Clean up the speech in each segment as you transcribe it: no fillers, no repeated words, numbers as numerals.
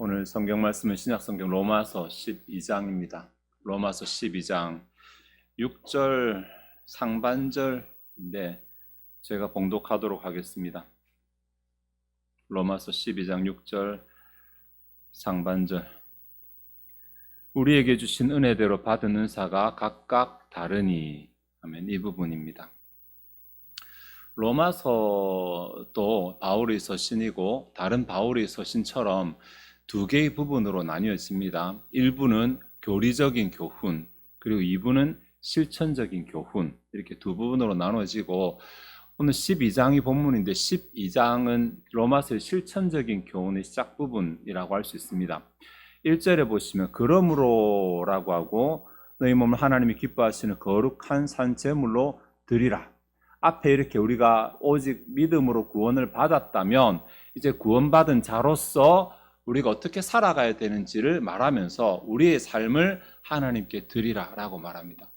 오늘 성경 말씀은 신약성경 로마서 12장입니다. 로마서 12장 6절 상반절인데 제가 봉독하도록 하겠습니다. 로마서 12장 6절 상반절. 우리에게 주신 은혜대로 받은 은사가 각각 다르니. 아멘. 이 부분입니다. 로마서도 바울의 서신이고 다른 바울의 서신처럼 두 개의 부분으로 나뉘어집니다. 1부는 교리적인 교훈, 그리고 2부는 실천적인 교훈, 이렇게 두 부분으로 나눠지고 오늘 12장이 본문인데 12장은 로마서의 실천적인 교훈의 시작 부분이라고 할 수 있습니다. 1절에 보시면 그러므로라고 하고 너희 몸을 하나님이 기뻐하시는 거룩한 산 제물로 드리라. 앞에 이렇게 우리가 오직 믿음으로 구원을 받았다면 이제 구원받은 자로서 우리가 어떻게 살아가야 되는지를 말하면서 우리의 삶을 하나님께 드리라 라고 말합니다.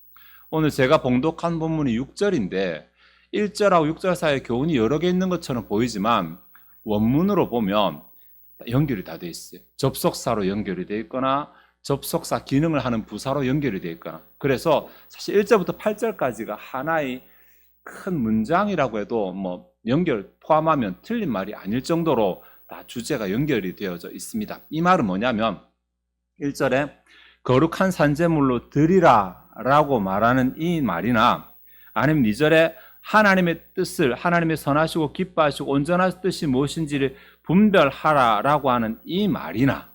오늘 제가 봉독한 본문이 6절인데 1절하고 6절 사이에 교훈이 여러 개 있는 것처럼 보이지만 원문으로 보면 연결이 다 돼 있어요. 접속사로 연결이 돼 있거나 접속사 기능을 하는 부사로 연결이 돼 있거나, 그래서 사실 1절부터 8절까지가 하나의 큰 문장이라고 해도 연결 포함하면 틀린 말이 아닐 정도로 다 주제가 연결이 되어져 있습니다. 이 말은 뭐냐면 1절에 거룩한 산제물로 드리라 라고 말하는 이 말이나 아니면 2절에 하나님의 뜻을, 하나님의 선하시고 기뻐하시고 온전한 뜻이 무엇인지를 분별하라 라고 하는 이 말이나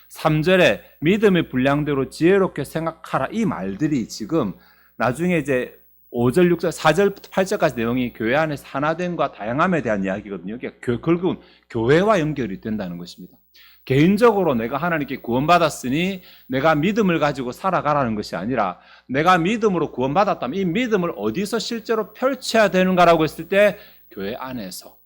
3절에 믿음의 분량대로 지혜롭게 생각하라, 이 말들이 지금 나중에 이제 5절, 6절, 4절부터 8절까지 내용이 교회 안에서 하나됨과 다양함에 대한 이야기거든요. 결국은 교회와 연결이 된다는 것입니다. 개인적으로 내가 하나님께 구원받았으니 내가 믿음을 가지고 살아가라는 것이 아니라 내가 믿음으로 구원받았다면 이 믿음을 어디서 실제로 펼쳐야 되는가라고 했을 때 교회 안에서,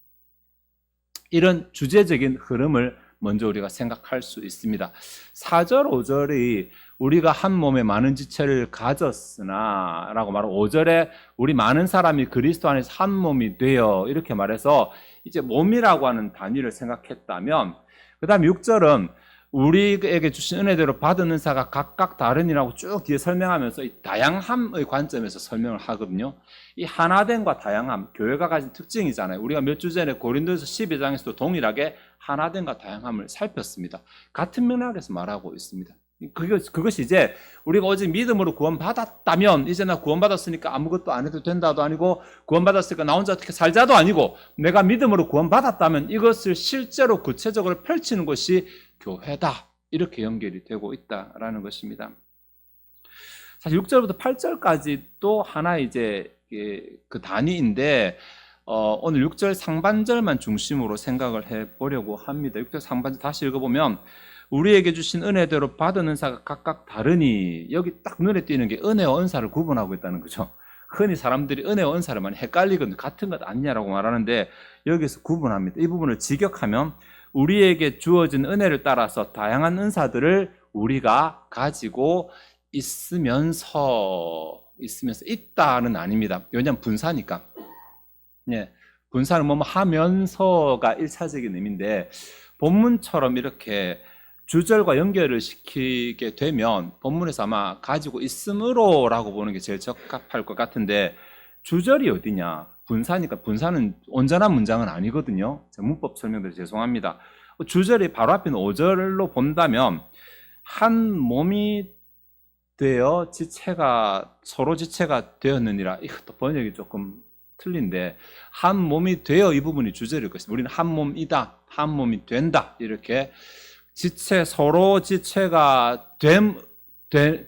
이런 주제적인 흐름을 먼저 우리가 생각할 수 있습니다. 4절, 5절이 우리가 한 몸에 많은 지체를 가졌으나 라고 말하고 5절에 우리 많은 사람이 그리스도 안에서 한 몸이 되어, 이렇게 말해서 이제 몸이라고 하는 단위를 생각했다면, 그 다음에 6절은 우리에게 주신 은혜대로 받은 은사가 각각 다르니라고 쭉 뒤에 설명하면서 이 다양함의 관점에서 설명을 하거든요. 이 하나됨과 다양함, 교회가 가진 특징이잖아요. 우리가 몇 주 전에 고린도서 12장에서도 동일하게 하나됨과 다양함을 살폈습니다. 같은 맥락에서 말하고 있습니다. 그것이 이제 우리가 오직 믿음으로 구원받았다면 이제 나 구원받았으니까 아무것도 안 해도 된다도 아니고, 구원받았으니까 나 혼자 어떻게 살자도 아니고, 내가 믿음으로 구원받았다면 이것을 실제로 구체적으로 펼치는 것이 교회다, 이렇게 연결이 되고 있다라는 것입니다. 사실 6절부터 8절까지 또 하나 이제 그 단위인데 오늘 6절 상반절만 중심으로 생각을 해보려고 합니다. 6절 상반절 다시 읽어보면 우리에게 주신 은혜대로 받은 은사가 각각 다르니, 여기 딱 눈에 띄는 게 은혜와 은사를 구분하고 있다는 거죠. 흔히 사람들이 은혜와 은사를 많이 헷갈리거든요. 같은 것 아니냐라고 말하는데 여기서 구분합니다. 이 부분을 직역하면 우리에게 주어진 은혜를 따라서 다양한 은사들을 우리가 가지고 있으면서 있다는 아닙니다. 왜냐하면 분사니까. 분사는 뭐뭐 하면서가 1차적인 의미인데 본문처럼 이렇게 주절과 연결을 시키게 되면 본문에서 아마 가지고 있으므로 라고 보는 게 제일 적합할 것 같은데, 주절이 어디냐? 분사니까. 분사는 온전한 문장은 아니거든요. 문법 설명드려 죄송합니다. 주절이 바로 앞에 있는 5절로 본다면 한 몸이 되어 지체가 서로 지체가 되었느니라. 이것도 번역이 조금 틀린데 한 몸이 되어, 이 부분이 주절일 것입니다. 우리는 한 몸이다, 한 몸이 된다, 이렇게 지체, 서로 지체가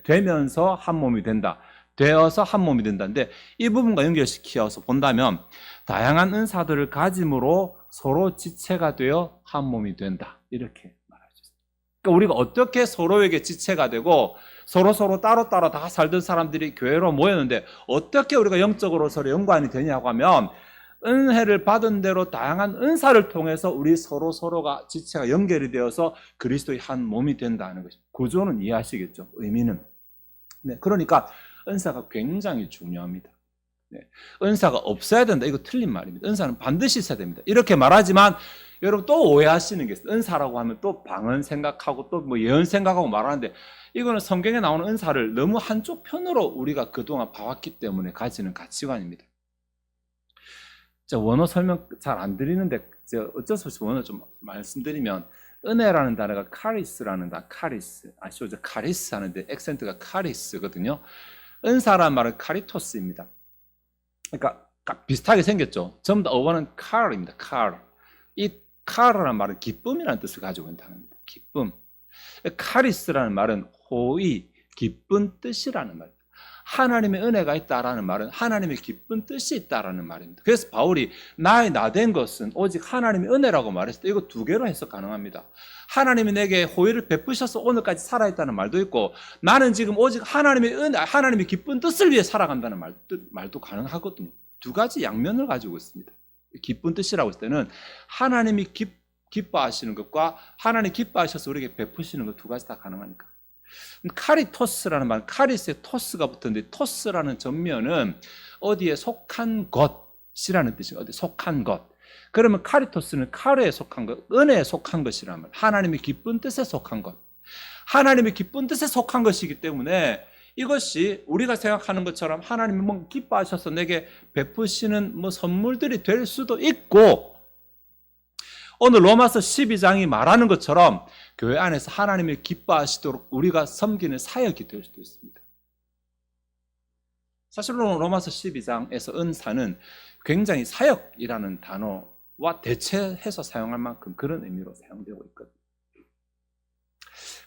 되면서 한 몸이 된다, 되어서 한 몸이 된다는데 이 부분과 연결시켜서 본다면 다양한 은사들을 가짐으로 서로 지체가 되어 한 몸이 된다, 이렇게 말할 수 있습니다. 그러니까 우리가 어떻게 서로에게 지체가 되고 서로 따로따로 다 살던 사람들이 교회로 모였는데 어떻게 우리가 영적으로 서로 연관이 되냐고 하면 은혜를 받은 대로 다양한 은사를 통해서 우리 서로가 지체가 연결이 되어서 그리스도의 한 몸이 된다는 것입니다. 구조는 이해하시겠죠? 의미는. 네, 그러니까 은사가 굉장히 중요합니다. 네. 은사가 없어야 된다. 이거 틀린 말입니다. 은사는 반드시 있어야 됩니다. 이렇게 말하지만 여러분 또 오해하시는 게 있어요. 은사라고 하면 또 방언 생각하고 또 뭐 예언 생각하고 말하는데 이거는 성경에 나오는 은사를 너무 한쪽 편으로 우리가 그동안 봐왔기 때문에 가지는 가치관입니다. 원어 설명 잘 안 드리는데 어쩔 수 없이 원어 좀 말씀드리면 은혜라는 단어가 카리스라는 단어, 카리스 아시죠? 카리스 하는데 액센트가 카리스거든요. 은사라는 말은 카리토스입니다. 그러니까 비슷하게 생겼죠. 전부 다 어원은 car입니다. car. 이 car라는 말은 기쁨이라는 뜻을 가지고 있는 단어입니다. 기쁨. 카리스라는 말은 호의, 기쁜 뜻이라는 말입니다. 하나님의 은혜가 있다라는 말은 하나님의 기쁜 뜻이 있다라는 말입니다. 그래서 바울이 나의 나된 것은 오직 하나님의 은혜라고 말했을 때 이거 두 개로 해석 가능합니다. 하나님이 내게 호의를 베푸셔서 오늘까지 살아있다는 말도 있고 나는 지금 오직 하나님의 은혜, 하나님의 기쁜 뜻을 위해 살아간다는 말도 가능하거든요. 두 가지 양면을 가지고 있습니다. 기쁜 뜻이라고 했을 때는 하나님이 기뻐하시는 것과 하나님 기뻐하셔서 우리에게 베푸시는 것 두 가지 다 가능하니까. 카리토스라는 말, 카리스에 토스가 붙었는데 토스라는 전면은 어디에 속한 것이라는 뜻이에요. 어디 속한 것. 그러면 카리토스는 카르에 속한 것, 은혜에 속한 것이라는 말. 하나님의 기쁜 뜻에 속한 것. 하나님의 기쁜 뜻에 속한 것이기 때문에 이것이 우리가 생각하는 것처럼 하나님이 뭐 기뻐하셔서 내게 베푸시는 뭐 선물들이 될 수도 있고 오늘 로마서 12장이 말하는 것처럼 교회 안에서 하나님을 기뻐하시도록 우리가 섬기는 사역이 될 수도 있습니다. 사실로 로마서 12장에서 은사는 굉장히 사역이라는 단어와 대체해서 사용할 만큼 그런 의미로 사용되고 있거든요.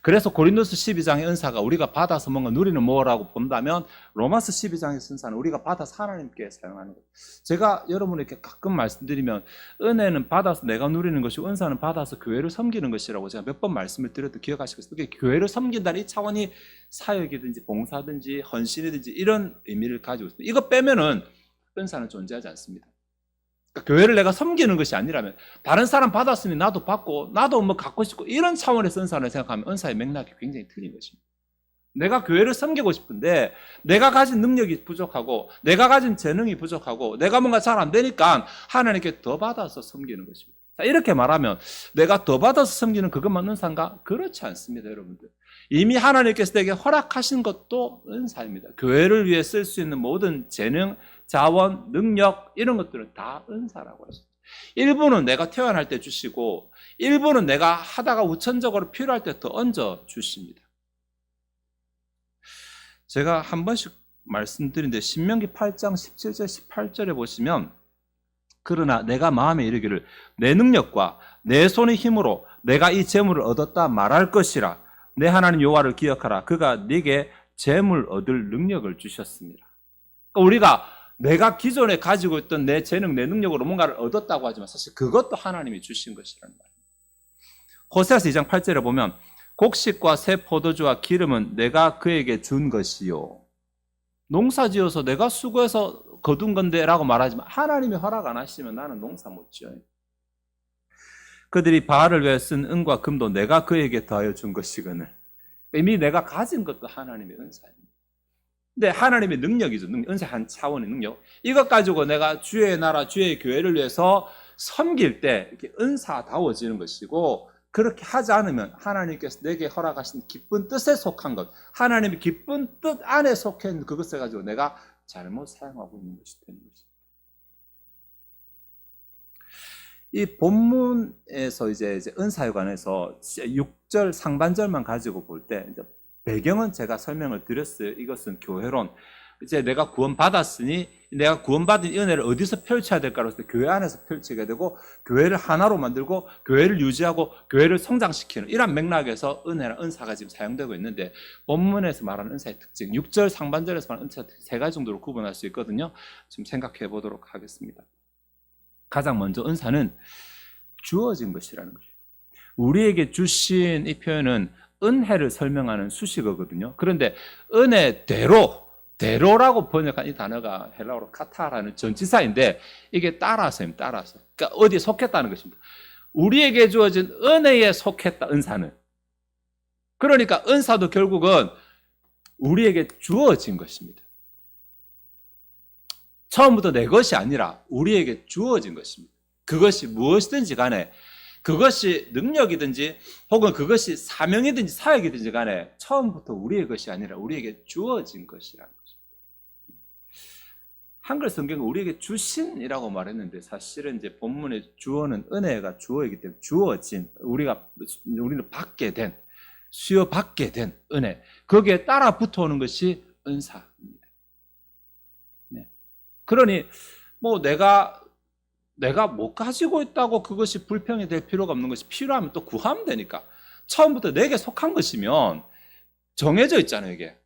그래서 고린도서 12장의 은사가 우리가 받아서 뭔가 누리는 뭐라고 본다면 로마서 12장의 은사는 우리가 받아서 하나님께 사용하는 거예요. 제가 여러분에게 가끔 말씀드리면 은혜는 받아서 내가 누리는 것이고 은사는 받아서 교회를 섬기는 것이라고 제가 몇 번 말씀을 드려도 기억하시겠어요? 그게 교회를 섬긴다는 이 차원이 사역이든지 봉사든지 헌신이든지 이런 의미를 가지고 있습니다. 이거 빼면은 은사는 존재하지 않습니다. 그러니까 교회를 내가 섬기는 것이 아니라면 다른 사람 받았으니 나도 받고 나도 뭐 갖고 싶고 이런 차원에서 은사를 생각하면 은사의 맥락이 굉장히 틀린 것입니다. 내가 교회를 섬기고 싶은데 내가 가진 능력이 부족하고 내가 가진 재능이 부족하고 내가 뭔가 잘 안 되니까 하나님께 더 받아서 섬기는 것입니다. 자, 이렇게 말하면 내가 더 받아서 섬기는 그것만 은사인가? 그렇지 않습니다, 여러분들. 이미 하나님께서 내게 허락하신 것도 은사입니다. 교회를 위해 쓸 수 있는 모든 재능, 자원, 능력 이런 것들은 다 은사라고 하십니다. 일부는 내가 태어날 때 주시고 일부는 내가 하다가 우천적으로 필요할 때 더 얹어 주십니다. 제가 한 번씩 말씀드린데 신명기 8장 17절 18절에 보시면 그러나 내가 마음에 이르기를 내 능력과 내 손의 힘으로 내가 이 재물을 얻었다 말할 것이라 내 하나님 여호와를 기억하라 그가 네게 재물 얻을 능력을 주셨습니다. 그러니까 우리가 내가 기존에 가지고 있던 내 재능, 내 능력으로 뭔가를 얻었다고 하지만 사실 그것도 하나님이 주신 것이라는 말입니다. 호세아서 2장 8절에 보면 곡식과 새 포도주와 기름은 내가 그에게 준 것이요. 농사지어서 내가 수고해서 거둔 건데 라고 말하지만 하나님이 허락 안 하시면 나는 농사 못 지어요. 그들이 바알을 위해 쓴 은과 금도 내가 그에게 더하여 준 것이거늘. 이미 내가 가진 것도 하나님의 은사입니다. 근데 하나님의 능력이죠. 은사 한 차원의 능력. 이것 가지고 내가 주의 나라, 주의 교회를 위해서 섬길 때 이렇게 은사다워지는 것이고 그렇게 하지 않으면 하나님께서 내게 허락하신 기쁜 뜻에 속한 것, 하나님의 기쁜 뜻 안에 속해 있는 그것을 가지고 내가 잘못 사용하고 있는 것이 되는 것입니다. 이 본문에서 이제 은사에 관해서 6절 상반절만 가지고 볼 때 이제 배경은 제가 설명을 드렸어요. 이것은 교회론. 이제 내가 구원받았으니 내가 구원받은 은혜를 어디서 펼쳐야 될까로 해서 교회 안에서 펼치게 되고 교회를 하나로 만들고 교회를 유지하고 교회를 성장시키는 이런 맥락에서 은혜랑 은사가 지금 사용되고 있는데 본문에서 말하는 은사의 특징 6절 상반절에서 말하는 은사의 특징 세 가지 정도로 구분할 수 있거든요. 좀 생각해 보도록 하겠습니다. 가장 먼저 은사는 주어진 것이라는 것이에요. 우리에게 주신 이 표현은 은혜를 설명하는 수식어거든요. 그런데 대로라고 번역한 이 단어가 헬라어로 카타라는 전치사인데 이게 따라서입니다. 따라서. 그러니까 어디에 속했다는 것입니다. 우리에게 주어진 은혜에 속했다, 은사는. 그러니까 은사도 결국은 우리에게 주어진 것입니다. 처음부터 내 것이 아니라 우리에게 주어진 것입니다. 그것이 무엇이든지 간에, 그것이 능력이든지 혹은 그것이 사명이든지 사역이든지 간에 처음부터 우리의 것이 아니라 우리에게 주어진 것이라는 것입니다. 한글 성경은 우리에게 주신이라고 말했는데 사실은 이제 본문의 주어는 은혜가 주어이기 때문에 주어진, 우리는 받게 된, 수여받게 된 은혜, 거기에 따라 붙어오는 것이 은사입니다. 네. 그러니 뭐 내가 못 가지고 있다고 그것이 불평이 될 필요가 없는 것이, 필요하면 또 구하면 되니까. 처음부터 내게 속한 것이면 정해져 있잖아요, 이게.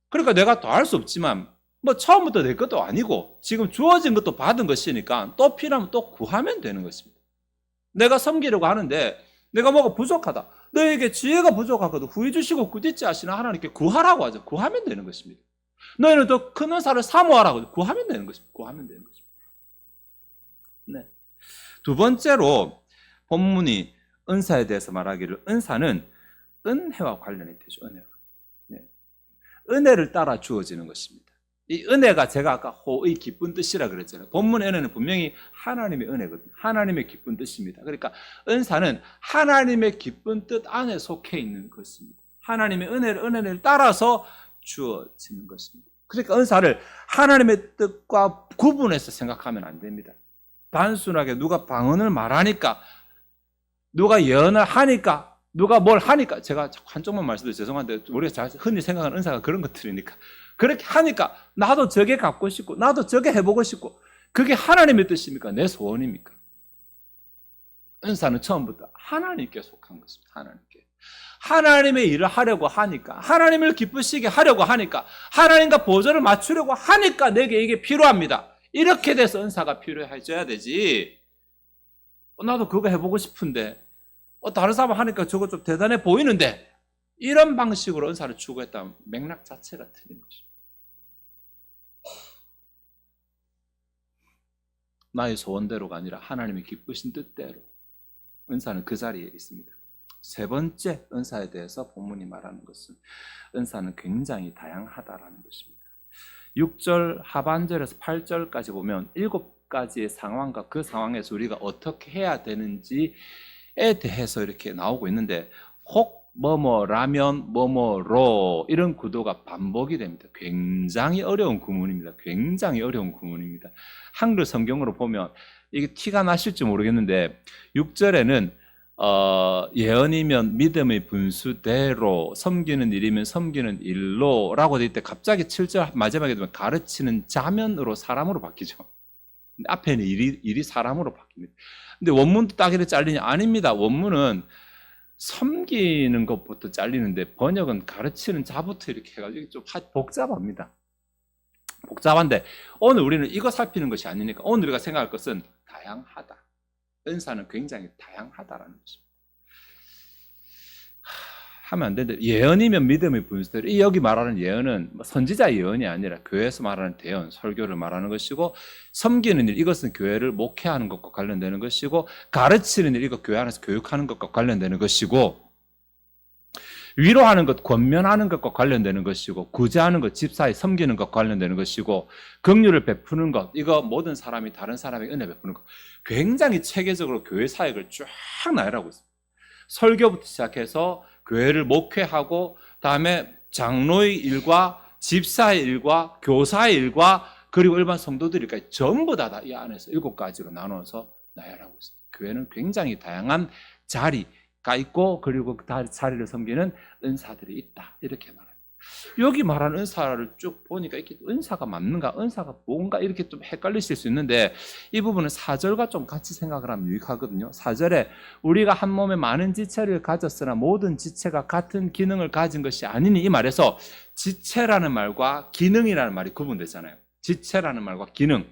그러니까 내가 더 할 수 없지만 뭐 처음부터 내 것도 아니고 지금 주어진 것도 받은 것이니까 또 필요하면 또 구하면 되는 것입니다. 내가 섬기려고 하는데 내가 뭐가 부족하다, 너에게 지혜가 부족하거든 후히 주시고 꾸짖지 하시는 하나님께 구하라고 하죠. 구하면 되는 것입니다. 너희는 더 큰 은사를 사모하라고 구하면 되는 것입니다. 구하면 되는 것입니다. 네. 두 번째로 본문이 은사에 대해서 말하기를, 은사는 은혜와 관련이 되죠. 은혜와. 네. 은혜를 따라 주어지는 것입니다. 이 은혜가 제가 아까 호의 기쁜 뜻이라 그랬잖아요. 본문의 은혜는 분명히 하나님의 은혜거든요. 하나님의 기쁜 뜻입니다. 그러니까 은사는 하나님의 기쁜 뜻 안에 속해 있는 것입니다. 하나님의 은혜를 따라서 주어지는 것입니다. 그러니까 은사를 하나님의 뜻과 구분해서 생각하면 안 됩니다. 단순하게 누가 방언을 말하니까, 누가 예언을 하니까, 누가 뭘 하니까, 제가 한쪽만 말씀드려서 죄송한데 우리가 흔히 생각하는 은사가 그런 것들이니까, 그렇게 하니까 나도 저게 갖고 싶고 나도 저게 해보고 싶고, 그게 하나님의 뜻입니까? 내 소원입니까? 은사는 처음부터 하나님께 속한 것입니다. 하나님께. 하나님의 일을 하려고 하니까, 하나님을 기쁘시게 하려고 하니까, 하나님과 보조를 맞추려고 하니까 내게 이게 필요합니다. 이렇게 돼서 은사가 필요해져야 되지. 나도 그거 해보고 싶은데 다른 사람 하니까 저거 좀 대단해 보이는데, 이런 방식으로 은사를 추구했다면 맥락 자체가 틀린 것입니다. 나의 소원대로가 아니라 하나님의 기쁘신 뜻대로 은사는 그 자리에 있습니다. 세 번째 은사에 대해서 본문이 말하는 것은, 은사는 굉장히 다양하다라는 것입니다. 6절 하반절에서 8절까지 보면 7가지의 상황과 그 상황에서 우리가 어떻게 해야 되는지에 대해서 이렇게 나오고 있는데, 혹 뭐뭐라면 뭐뭐로 이런 구도가 반복이 됩니다. 굉장히 어려운 구문입니다. 굉장히 어려운 구문입니다. 한글 성경으로 보면 이게 티가 나실지 모르겠는데, 6절에는 예언이면 믿음의 분수대로, 섬기는 일이면 섬기는 일로 라고 되어 있을 때 갑자기 7절 마지막에 되면 가르치는 자면으로, 사람으로 바뀌죠. 근데 앞에는 일이 사람으로 바뀝니다. 근데 원문도 딱 이렇게 잘리냐? 아닙니다. 원문은 섬기는 것부터 잘리는데 번역은 가르치는 자부터 이렇게 해가지고 좀 복잡합니다. 복잡한데 오늘 우리는 이거 살피는 것이 아니니까 오늘 우리가 생각할 것은 다양하다. 은사는 굉장히 다양하다라는 것입니다. 하면 안 되는데, 예언이면 믿음의 분수대로, 여기 말하는 예언은 선지자 예언이 아니라 교회에서 말하는 대언, 설교를 말하는 것이고, 섬기는 일, 이것은 교회를 목회하는 것과 관련되는 것이고, 가르치는 일, 이거 교회 안에서 교육하는 것과 관련되는 것이고, 위로하는 것, 권면하는 것과 관련되는 것이고, 구제하는 것, 집사에 섬기는 것과 관련되는 것이고, 긍휼을 베푸는 것, 이거 모든 사람이 다른 사람에게 은혜 베푸는 것, 굉장히 체계적으로 교회 사역을 쫙 나열하고 있습니다. 설교부터 시작해서 교회를 목회하고, 다음에 장로의 일과 집사의 일과 교사의 일과 그리고 일반 성도들일까지 전부 다 이 안에서 7가지로 나눠서 나열하고 있습니다. 교회는 굉장히 다양한 자리가 있고, 그리고 그 자리를 섬기는 은사들이 있다, 이렇게 말합니다. 여기 말하는 은사를 쭉 보니까 이렇게 은사가 맞는가, 은사가 뭔가 이렇게 좀 헷갈리실 수 있는데, 이 부분은 4절과 좀 같이 생각을 하면 유익하거든요. 4절에 우리가 한 몸에 많은 지체를 가졌으나 모든 지체가 같은 기능을 가진 것이 아니니, 이 말에서 지체라는 말과 기능이라는 말이 구분되잖아요. 지체라는 말과 기능,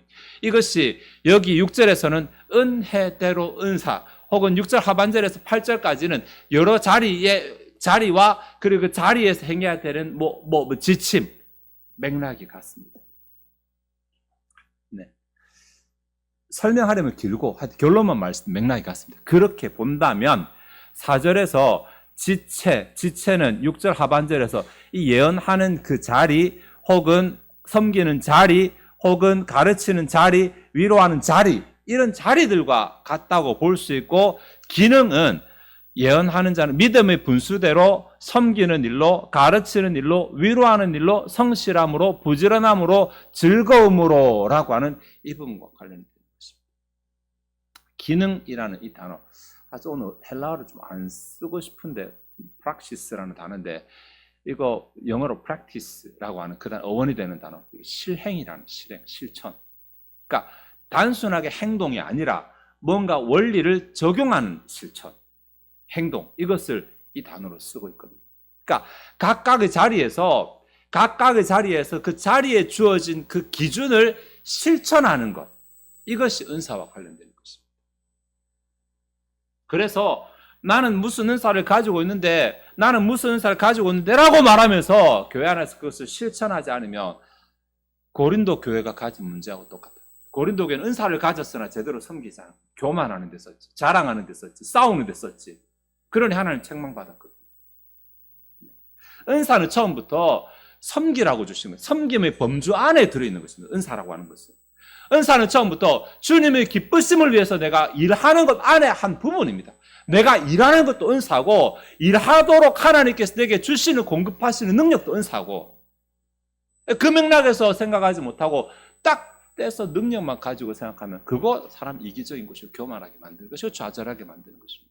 이것이 여기 6절에서는 은혜대로 은사, 혹은 6절 하반절에서 8절까지는 여러 자리와 그리고 그 자리에서 행해야 되는 지침, 맥락이 같습니다. 네. 설명하려면 길고 결론만 말씀, 맥락이 같습니다. 그렇게 본다면 4절에서 지체는 6절 하반절에서 이 예언하는 그 자리, 혹은 섬기는 자리, 혹은 가르치는 자리, 위로하는 자리, 이런 자리들과 같다고 볼 수 있고, 기능은 예언하는 자는 믿음의 분수대로 섬기는 일로, 가르치는 일로, 위로하는 일로, 성실함으로, 부지런함으로, 즐거움으로 라고 하는 이 부분과 관련이 되는 것입니다. 기능이라는 이 단어, 사실 오늘 헬라어를 좀 안 쓰고 싶은데 practice라는 단어인데, 이거 영어로 practice라고 하는 그 단어, 어원이 되는 단어, 실행이라는, 실행, 실천. 그러니까 단순하게 행동이 아니라 뭔가 원리를 적용하는 실천, 행동, 이것을 이 단어로 쓰고 있거든요. 그러니까 각각의 자리에서 그 자리에 주어진 그 기준을 실천하는 것, 이것이 은사와 관련되는 것입니다. 그래서 나는 무슨 은사를 가지고 있는데 라고 말하면서 교회 안에서 그것을 실천하지 않으면 고린도 교회가 가진 문제하고 똑같아요. 고린도 교회는 은사를 가졌으나 제대로 섬기지 않고 교만하는 데 썼지, 자랑하는 데 썼지, 싸우는 데 썼지. 그러니 하나님 책망받았거든요. 은사는 처음부터 섬기라고 주신 거예요. 섬김의 범주 안에 들어있는 것입니다. 은사라고 하는 것은. 은사는 처음부터 주님의 기쁘심을 위해서 내가 일하는 것 안에 한 부분입니다. 내가 일하는 것도 은사고, 일하도록 하나님께서 내게 주시는, 공급하시는 능력도 은사고, 그 맥락에서 생각하지 못하고 딱 떼서 능력만 가지고 생각하면 그거 사람 이기적인 것이고 교만하게 만드는 것이고 좌절하게 만드는 것입니다.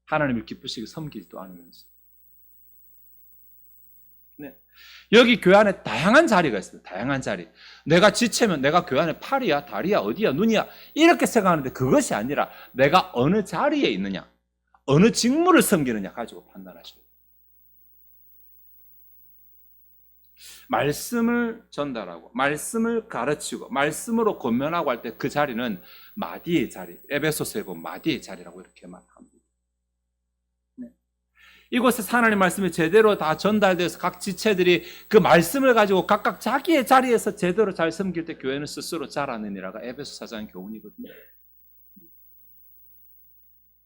하나님을 기쁘시게 섬기지도 않으면서. 네. 여기 교회 안에 다양한 자리가 있습니다. 다양한 자리. 내가 지체면 내가 교회 안에 팔이야, 다리야, 어디야, 눈이야, 이렇게 생각하는데 그것이 아니라 내가 어느 자리에 있느냐, 어느 직무를 섬기느냐 가지고 판단하셔야 돼요. 말씀을 전달하고, 말씀을 가르치고, 말씀으로 권면하고 할 때 그 자리는 마디의 자리, 에베소서에 보면 마디의 자리라고 이렇게 말합니다. 네. 이곳에 하나님 말씀이 제대로 다 전달돼서 각 지체들이 그 말씀을 가지고 각각 자기의 자리에서 제대로 잘 섬길 때 교회는 스스로 자라느니라가 에베소 4장 교훈이거든요.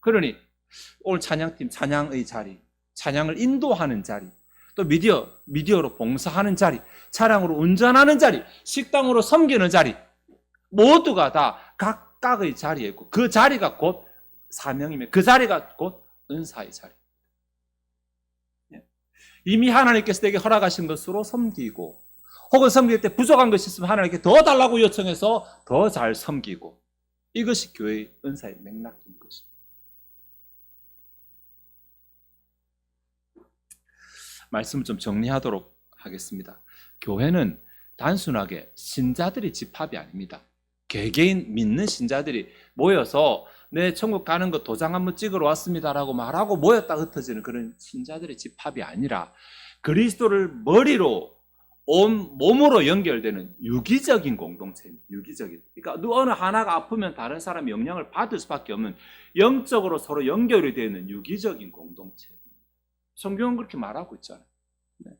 그러니 오늘 찬양팀, 찬양의 자리, 찬양을 인도하는 자리, 또 미디어로 봉사하는 자리, 차량으로 운전하는 자리, 식당으로 섬기는 자리, 모두가 다 각각의 자리에 있고 그 자리가 곧 사명이며 그 자리가 곧 은사의 자리. 이미 하나님께서 내게 허락하신 것으로 섬기고, 혹은 섬길 때 부족한 것이 있으면 하나님께 더 달라고 요청해서 더 잘 섬기고, 이것이 교회의 은사의 맥락인 것입니다. 말씀을 좀 정리하도록 하겠습니다. 교회는 단순하게 신자들의 집합이 아닙니다. 개개인 믿는 신자들이 모여서 내 천국 가는 거 도장 한번 찍으러 왔습니다라고 말하고 모였다 흩어지는 그런 신자들의 집합이 아니라 그리스도를 머리로 온 몸으로 연결되는 유기적인 공동체입니다. 유기적인. 그러니까 어느 하나가 아프면 다른 사람이 영향을 받을 수밖에 없는, 영적으로 서로 연결이 되어 있는 유기적인 공동체. 성경은 그렇게 말하고 있잖아요. 네.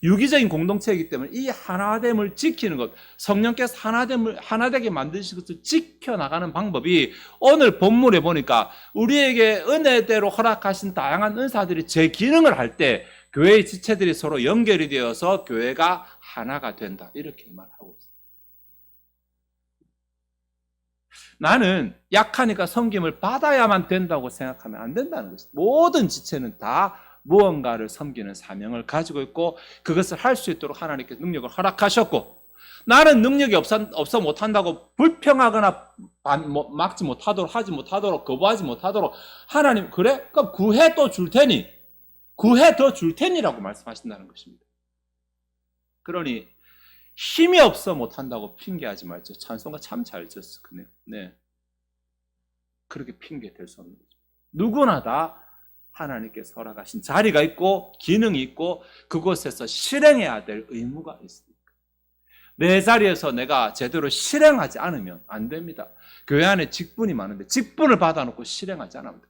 유기적인 공동체이기 때문에 이 하나됨을 지키는 것, 성령께서 하나되게 만드신 것을 지켜나가는 방법이 오늘 본문에 보니까 우리에게 은혜대로 허락하신 다양한 은사들이 제 기능을 할 때 교회의 지체들이 서로 연결이 되어서 교회가 하나가 된다, 이렇게 말하고 있습니다. 나는 약하니까 섬김을 받아야만 된다고 생각하면 안 된다는 것입니다. 모든 지체는 다 무언가를 섬기는 사명을 가지고 있고 그것을 할 수 있도록 하나님께서 능력을 허락하셨고, 나는 능력이 없어 못한다고 불평하거나 막지 못하도록, 하지 못하도록, 거부하지 못하도록 하나님, 그래? 그럼 구해 또 줄 테니, 구해 더 줄 테니라고 말씀하신다는 것입니다. 그러니 힘이 없어 못한다고 핑계하지 말죠. 찬송가 참 잘 졌어. 네. 그렇게 핑계 될 수 없는 거죠. 누구나 다 하나님께서 허락하신 자리가 있고 기능이 있고 그곳에서 실행해야 될 의무가 있습니다. 내 자리에서 내가 제대로 실행하지 않으면 안 됩니다. 교회 안에 직분이 많은데 직분을 받아놓고 실행하지 않으면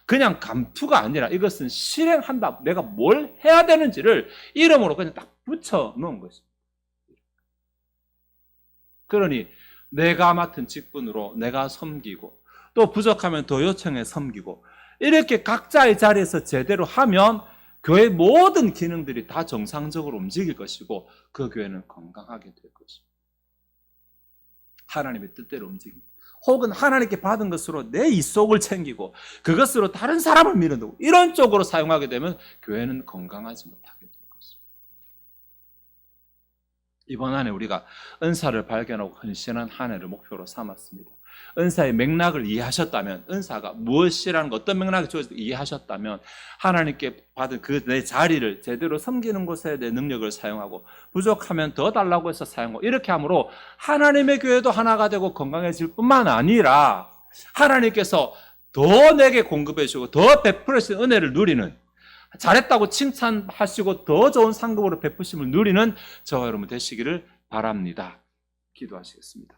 그냥 감투가 아니라 이것은 실행한다. 내가 뭘 해야 되는지를 이름으로 그냥 딱 붙여 놓은 것입니다. 그러니 내가 맡은 직분으로 내가 섬기고, 또 부족하면 더 요청해 섬기고, 이렇게 각자의 자리에서 제대로 하면 교회 모든 기능들이 다 정상적으로 움직일 것이고 그 교회는 건강하게 될 것입니다. 하나님의 뜻대로 움직입니다. 혹은 하나님께 받은 것으로 내 이속을 챙기고 그것으로 다른 사람을 밀어넣고 이런 쪽으로 사용하게 되면 교회는 건강하지 못하게 될 것입니다. 이번 한 해 우리가 은사를 발견하고 헌신한 한 해를 목표로 삼았습니다. 은사의 맥락을 이해하셨다면, 은사가 무엇이라는 것, 어떤 맥락이 주어진지 이해하셨다면 하나님께 받은 그 내 자리를 제대로 섬기는 곳에 내 능력을 사용하고 부족하면 더 달라고 해서 사용하고 이렇게 함으로 하나님의 교회도 하나가 되고 건강해질 뿐만 아니라 하나님께서 더 내게 공급해 주고 더 베풀어 주신 은혜를 누리는, 잘했다고 칭찬하시고 더 좋은 상급으로 베푸심을 누리는 저와 여러분 되시기를 바랍니다. 기도하시겠습니다.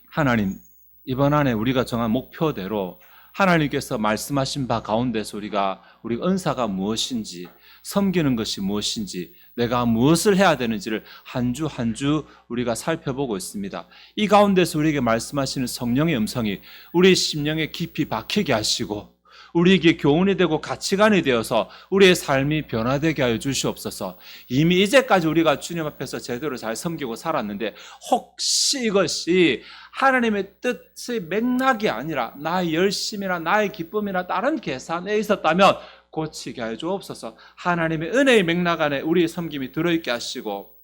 하나님, 이번 한 해 우리가 정한 목표대로 하나님께서 말씀하신 바 가운데서 우리가 은사가 무엇인지, 섬기는 것이 무엇인지, 내가 무엇을 해야 되는지를 한 주 한 주 우리가 살펴보고 있습니다. 이 가운데서 우리에게 말씀하시는 성령의 음성이 우리 심령에 깊이 박히게 하시고 우리에게 교훈이 되고 가치관이 되어서 우리의 삶이 변화되게 하여 주시옵소서. 이미 이제까지 우리가 주님 앞에서 제대로 잘 섬기고 살았는데 혹시 이것이 하나님의 뜻의 맥락이 아니라 나의 열심이나 나의 기쁨이나 다른 계산에 있었다면 고치게 하여 주옵소서. 하나님의 은혜의 맥락 안에 우리의 섬김이 들어있게 하시고,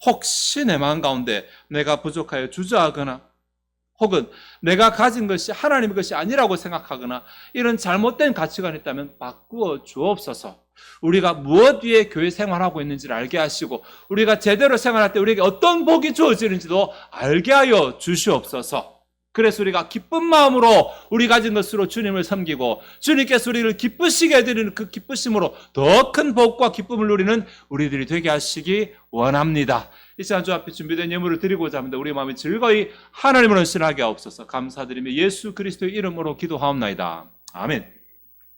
혹시 내 마음 가운데 내가 부족하여 주저하거나 혹은 내가 가진 것이 하나님의 것이 아니라고 생각하거나 이런 잘못된 가치관이 있다면 바꾸어 주옵소서. 우리가 무엇 위에 교회 생활하고 있는지를 알게 하시고 우리가 제대로 생활할 때 우리에게 어떤 복이 주어지는지도 알게 하여 주시옵소서. 그래서 우리가 기쁜 마음으로 우리 가진 것으로 주님을 섬기고 주님께서 우리를 기쁘시게 해드리는 그 기쁘심으로 더 큰 복과 기쁨을 누리는 우리들이 되게 하시기 원합니다. 이 시간 주 앞에 준비된 예물을 드리고자 합니다. 우리 마음이 즐거이 하나님을 헌신하게 하옵소서. 감사드리며 예수 그리스도의 이름으로 기도하옵나이다. 아멘.